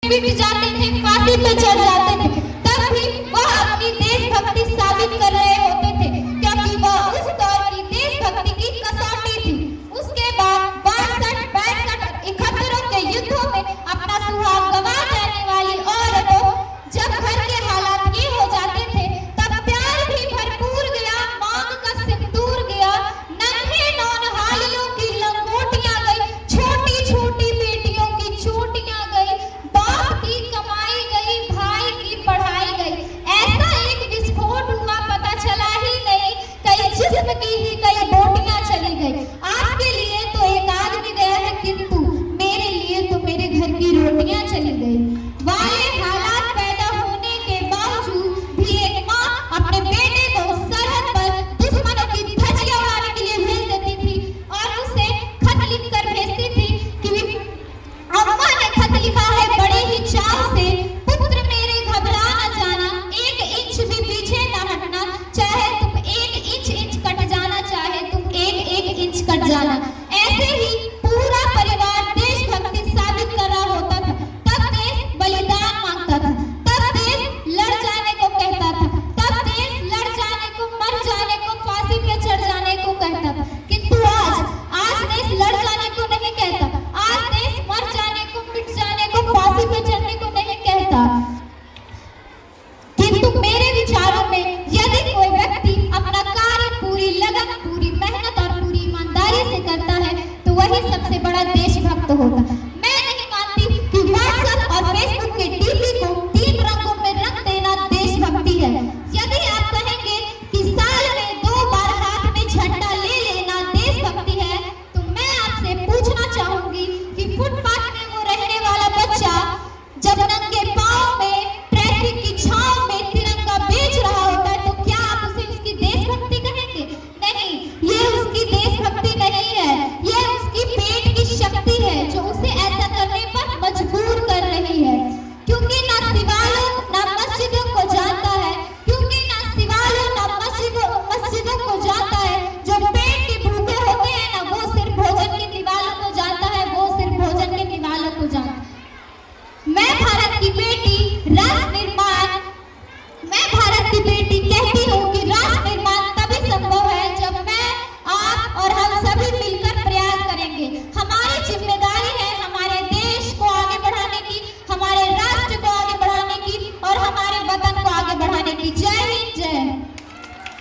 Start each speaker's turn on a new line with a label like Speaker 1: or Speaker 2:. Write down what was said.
Speaker 1: मिट जाते थे, फांसी पे चढ़ जाते थे, तब भी वह अपनी देशभक्ति साबित कर रहे होते थे, क्योंकि वह उस दौर की देशभक्ति की कसौटी थी। उसके बाद 62, 62 और 71 के युद्धों में अपना सुहाग गंवा जाने वाली औरतों, जब घर के हालात ये हो जाते थे, तब प्यार भी भरपूर गया, मांग का सिंदूर गया, नन्हे नौनहालियों की लंगोटियां गई, छोटी छोटी बेटियों की चोटियां गई, बाप की कमाई गई, भाई की पढ़ाई गई। ऐसा एक विस्फोट हुआ, पता चला ही नहीं, कई जिस्म की ही कई बोटियां चली गई। आपके लिए तो एक आदमी गया है, किंतु मेरे लिए तो मेरे घर की रोटियां चली गई। वाले हालात पैदा होने के बावजूद भी एक माँ अपने बेटे को सरहद पर दुश्मनों की धज्जियां उड़ाने के लिए भेज देती थी और उसे खत लिखकर भेजती थी कि अम्मा ने खत लिखा है बड़े ही चाव से, पुत्र मेरे घबरा न जाना, 1 इंच भी पीछे न हटना, चाहे तुम 1 इंच कट जाना, चाहे तुम 1 इंच कट जाना। ऐसे ही पूरा परिवार देशभक्ति साबित कर रहा होता था। तब देश बलिदान मांगता था, तब देश लड़ जाने को कहता था, तब देश लड़ जाने को, मर जाने को, फांसी पे चढ़ जाने को कहता था। किंतु आज देश लड़ जाने को नहीं कहता, आज देश मर जाने को, मिट जाने को, फांसी पे चढ़ने को नहीं कहता।